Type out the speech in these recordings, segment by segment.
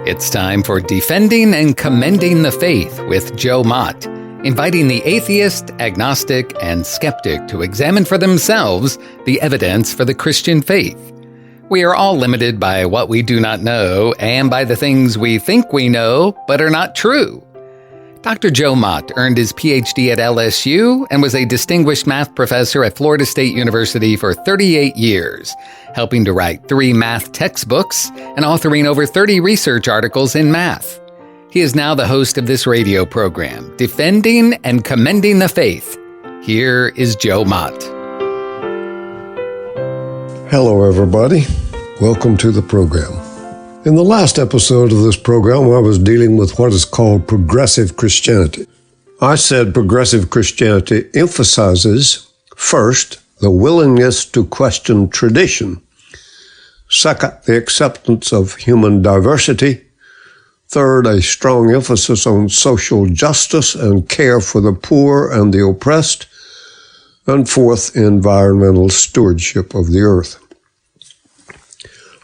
It's time for Defending and Commending the Faith with Joe Mott, inviting the atheist, agnostic, and skeptic to examine for themselves the evidence for the Christian faith. We are all limited by what we do not know and by the things we think we know but are not true. Dr. Joe Mott earned his PhD at LSU and was a distinguished math professor at Florida State University for 38 years, helping to write 3 math textbooks and authoring over 30 research articles in math. He is now the host of this radio program, Defending and Commending the Faith. Here is Joe Mott. Hello, everybody. Welcome to the program. In the last episode of this program, I was dealing with what is called progressive Christianity. I said progressive Christianity emphasizes, first, the willingness to question tradition. Second, the acceptance of human diversity. Third, a strong emphasis on social justice and care for the poor and the oppressed. And fourth, environmental stewardship of the earth.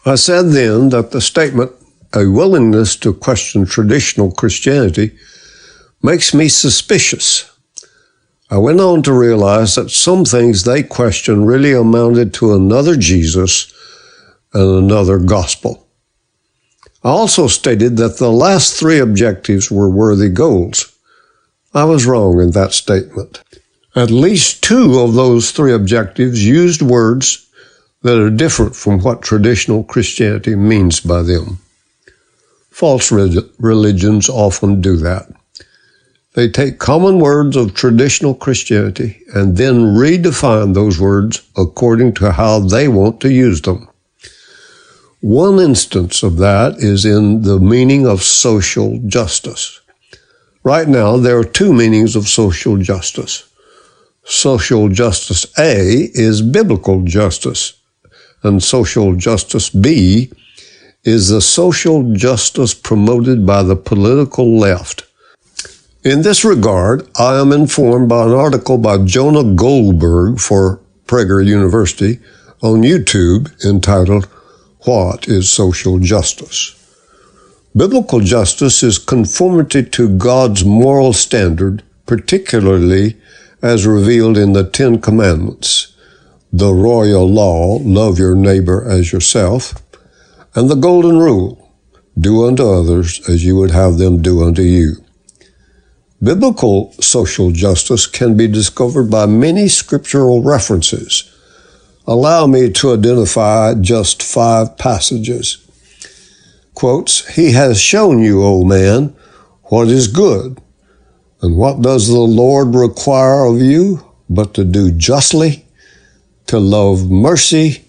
I said then that the statement, a willingness to question traditional Christianity, makes me suspicious. I went on to realize that some things they question really amounted to another Jesus and another gospel. I also stated that the last 3 objectives were worthy goals. I was wrong in that statement. At least 2 of those 3 objectives used words that are different from what traditional Christianity means by them. False religions often do that. They take common words of traditional Christianity and then redefine those words according to how they want to use them. One instance of that is in the meaning of social justice. Right now, there are 2 meanings of social justice. Social justice A is biblical justice, and social justice B is the social justice promoted by the political left. In this regard, I am informed by an article by Jonah Goldberg for Prager University on YouTube entitled, "What is Social Justice?" Biblical justice is conformity to God's moral standard, particularly as revealed in the 10 Commandments, the royal law, love your neighbor as yourself, and the golden rule, do unto others as you would have them do unto you. Biblical social justice can be discovered by many scriptural references. Allow me to identify just 5 passages. Quotes, "He has shown you, O man, what is good, and what does the Lord require of you but to do justly, to love mercy,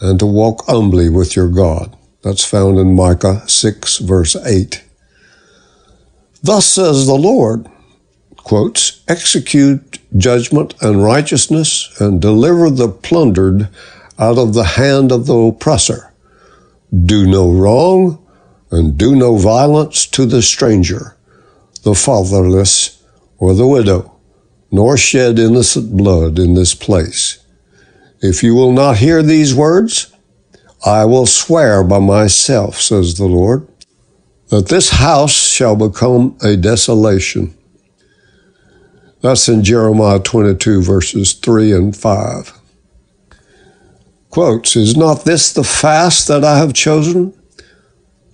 and to walk humbly with your God." That's found in Micah 6, verse 8. "Thus says the Lord," quotes, "execute judgment and righteousness, and deliver the plundered out of the hand of the oppressor. Do no wrong, and do no violence to the stranger, the fatherless, or the widow, nor shed innocent blood in this place. If you will not hear these words, I will swear by myself, says the Lord, that this house shall become a desolation." That's in Jeremiah 22, verses 3 and 5. Quotes, "Is not this the fast that I have chosen?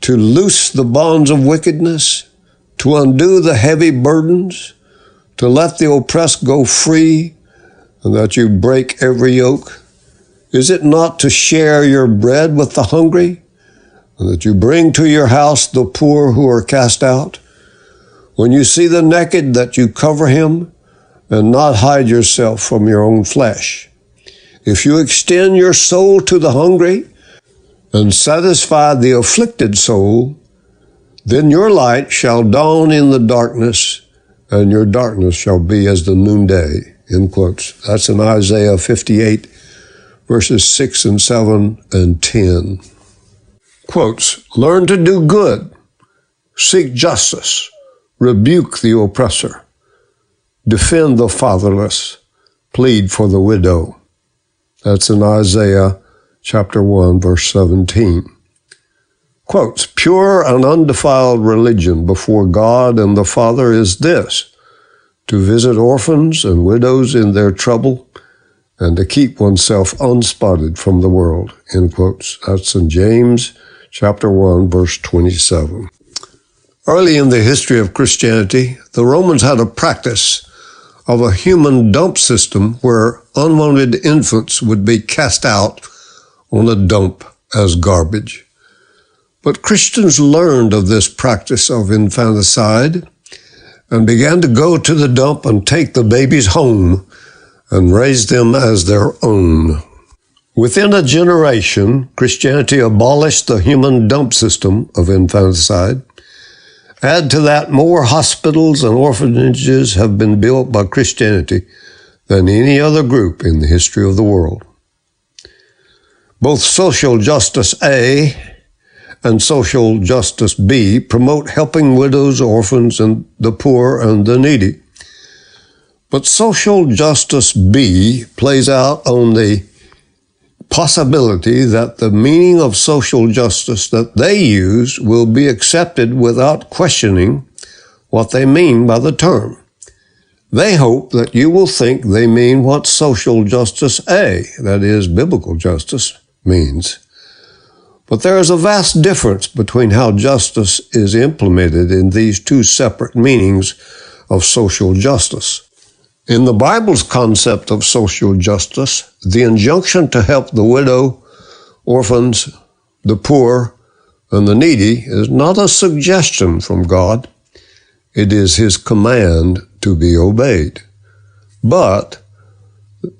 To loose the bonds of wickedness, to undo the heavy burdens, to let the oppressed go free, and that you break every yoke? Is it not to share your bread with the hungry, and that you bring to your house the poor who are cast out? When you see the naked, that you cover him, and not hide yourself from your own flesh? If you extend your soul to the hungry, and satisfy the afflicted soul, then your light shall dawn in the darkness, and your darkness shall be as the noonday." End quotes. That's in Isaiah 58, verses 6 and 7 and 10. Quotes, "Learn to do good, seek justice, rebuke the oppressor, defend the fatherless, plead for the widow." That's in Isaiah chapter 1, verse 17. Quotes, "Pure and undefiled religion before God and the Father is this, to visit orphans and widows in their trouble, and to keep oneself unspotted from the world," end quotes. That's in James chapter 1, verse 27. Early in the history of Christianity, the Romans had a practice of a human dump system where unwanted infants would be cast out on a dump as garbage. But Christians learned of this practice of infanticide and began to go to the dump and take the babies home and raise them as their own. Within a generation, Christianity abolished the human dump system of infanticide. Add to that, more hospitals and orphanages have been built by Christianity than any other group in the history of the world. Both social justice A and social justice B promote helping widows, orphans, and the poor and the needy. But social justice B plays out on the possibility that the meaning of social justice that they use will be accepted without questioning what they mean by the term. They hope that you will think they mean what social justice A, that is, biblical justice, means. But there is a vast difference between how justice is implemented in these two separate meanings of social justice. In the Bible's concept of social justice, the injunction to help the widow, orphans, the poor, and the needy is not a suggestion from God. It is His command to be obeyed. But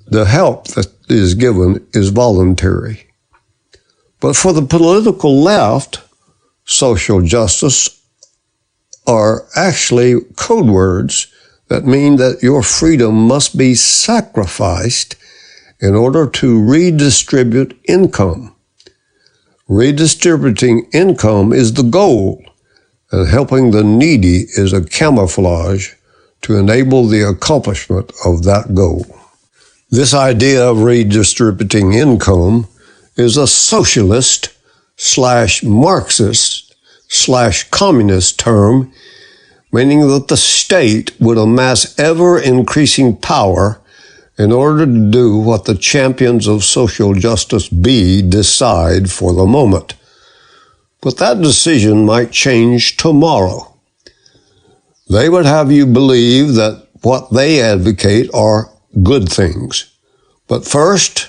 the help that is given is voluntary. But for the political left, social justice are actually code words that mean that your freedom must be sacrificed in order to redistribute income. Redistributing income is the goal, and helping the needy is a camouflage to enable the accomplishment of that goal. This idea of redistributing income is a socialist/Marxist/communist term, meaning that the state would amass ever-increasing power in order to do what the champions of social justice B decide for the moment. But that decision might change tomorrow. They would have you believe that what they advocate are good things. But first,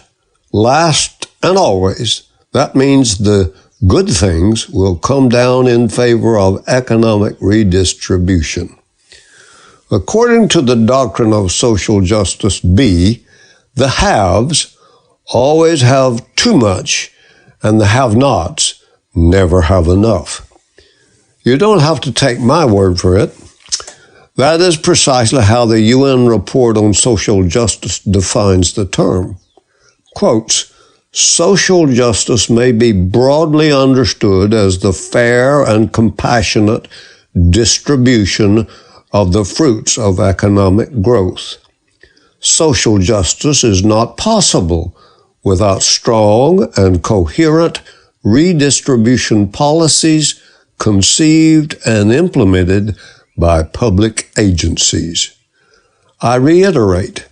last, and always, that means the good things will come down in favor of economic redistribution. According to the doctrine of social justice B, the haves always have too much, and the have-nots never have enough. You don't have to take my word for it. That is precisely how the UN report on social justice defines the term. Quotes, "Social justice may be broadly understood as the fair and compassionate distribution of the fruits of economic growth. Social justice is not possible without strong and coherent redistribution policies conceived and implemented by public agencies." I reiterate,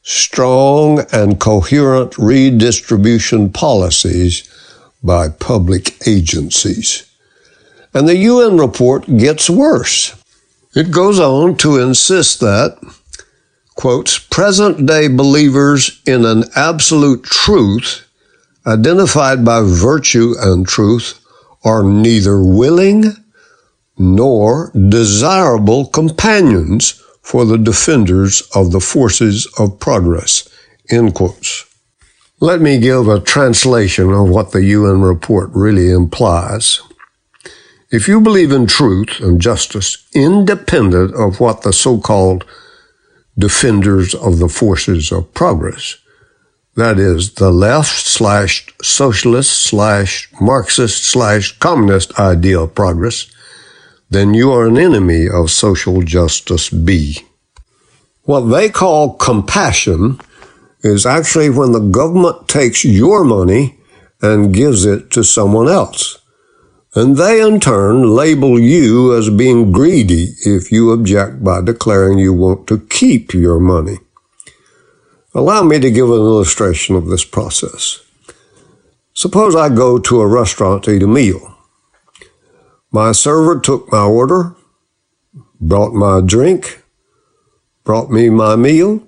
strong and coherent redistribution policies by public agencies. And the UN report gets worse. It goes on to insist that, quotes, "present-day believers in an absolute truth identified by virtue and truth are neither willing nor desirable companions for the defenders of the forces of progress," end quotes. Let me give a translation of what the UN report really implies. If you believe in truth and justice, independent of what the so-called defenders of the forces of progress, that is, the left/socialist/Marxist/communist idea of progress, then you are an enemy of social justice B. What they call compassion is actually when the government takes your money and gives it to someone else. and they in turn label you as being greedy if you object by declaring you want to keep your money. Allow me to give an illustration of this process. Suppose I go to a restaurant to eat a meal. My server took my order, brought my drink, brought me my meal.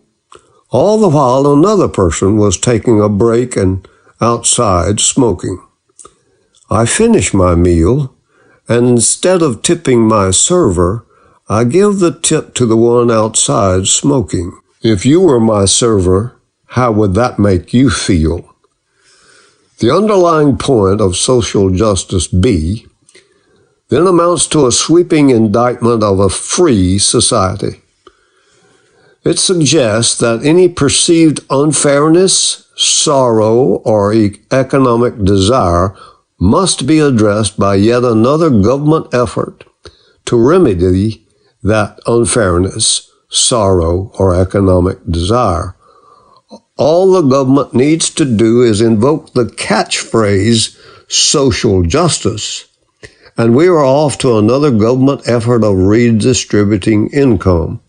All the while another person was taking a break and outside smoking. I finish my meal, and instead of tipping my server, I give the tip to the one outside smoking. If you were my server, how would that make you feel? The underlying point of social justice B then amounts to a sweeping indictment of a free society. It suggests that any perceived unfairness, sorrow, or economic desire must be addressed by yet another government effort to remedy that unfairness, sorrow, or economic desire. All the government needs to do is invoke the catchphrase social justice, and we are off to another government effort of redistributing income.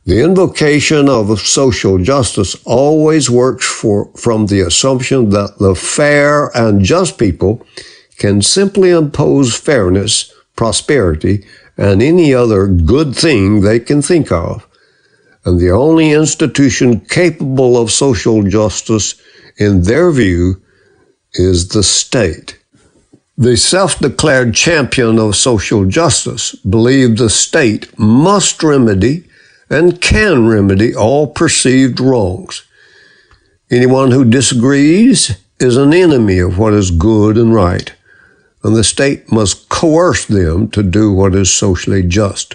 The invocation of social justice always works from the assumption that the fair and just people can simply impose fairness, prosperity, and any other good thing they can think of. And the only institution capable of social justice, in their view, is the state. The self-declared champion of social justice believed the state must remedy and can remedy all perceived wrongs. Anyone who disagrees is an enemy of what is good and right, and the state must coerce them to do what is socially just.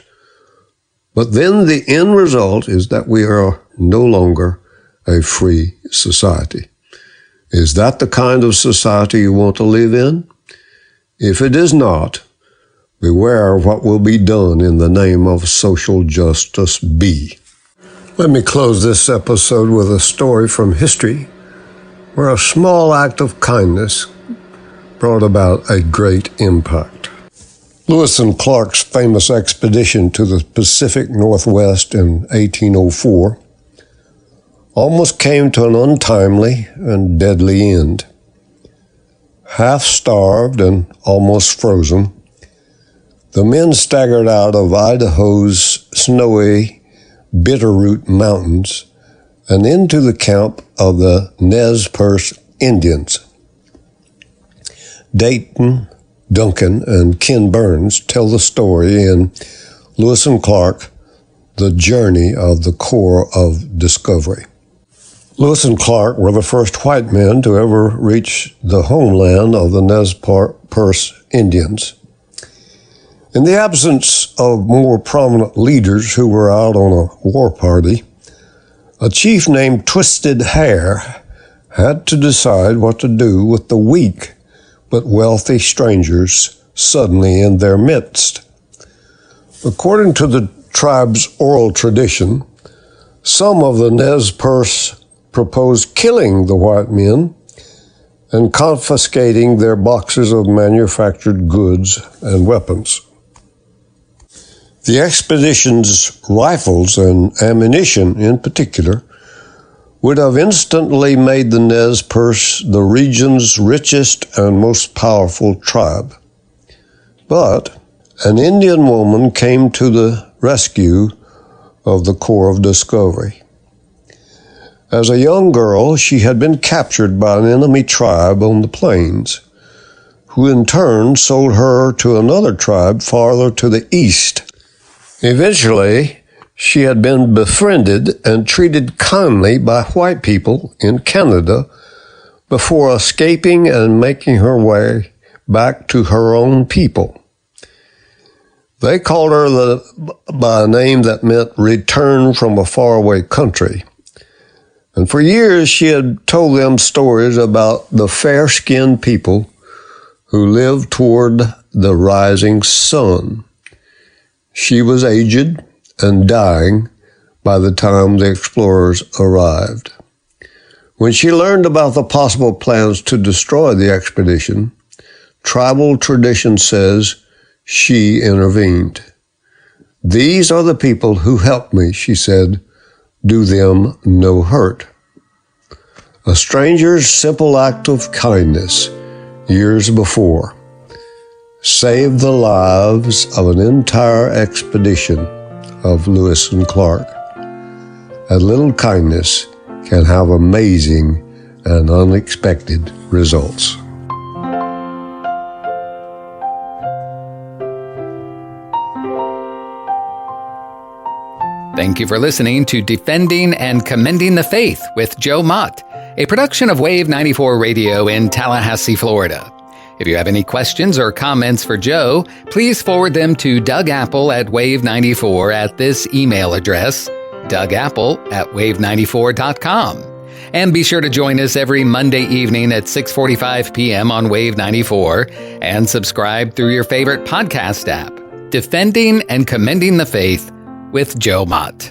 But then the end result is that we are no longer a free society. Is that the kind of society you want to live in? If it is not, beware what will be done in the name of social justice B. Let me close this episode with a story from history where a small act of kindness brought about a great impact. Lewis and Clark's famous expedition to the Pacific Northwest in 1804 almost came to an untimely and deadly end. Half starved and almost frozen, the men staggered out of Idaho's snowy Bitterroot Mountains and into the camp of the Nez Perce Indians. Dayton, Duncan, and Ken Burns tell the story in Lewis and Clark, The Journey of the Corps of Discovery. Lewis and Clark were the first white men to ever reach the homeland of the Nez Perce Indians. In the absence of more prominent leaders who were out on a war party, a chief named Twisted Hair had to decide what to do with the weak but wealthy strangers suddenly in their midst. According to the tribe's oral tradition, some of the Nez Perce proposed killing the white men and confiscating their boxes of manufactured goods and weapons. The expedition's rifles and ammunition in particular would have instantly made the Nez Perce the region's richest and most powerful tribe. But an Indian woman came to the rescue of the Corps of Discovery. As a young girl, she had been captured by an enemy tribe on the plains, who in turn sold her to another tribe farther to the east. Eventually, she had been befriended and treated kindly by white people in Canada before escaping and making her way back to her own people. They called her by a name that meant return from a faraway country. And for years she had told them stories about the fair-skinned people who lived toward the rising sun. She was aged and dying by the time the explorers arrived. When she learned about the possible plans to destroy the expedition, tribal tradition says she intervened. "These are the people who helped me," she said. "Do them no hurt." A stranger's simple act of kindness years before saved the lives of an entire expedition of Lewis and Clark. A little kindness can have amazing and unexpected results. Thank you for listening to Defending and Commending the Faith with Joe Mott, a production of Wave 94 Radio in Tallahassee, Florida. If you have any questions or comments for Joe, please forward them to Doug Apple at Wave94 at this email address, dougapple@wave94.com. And be sure to join us every Monday evening at 6:45 p.m. on Wave 94 and subscribe through your favorite podcast app. Defending and Commending the Faith with Joe Mott.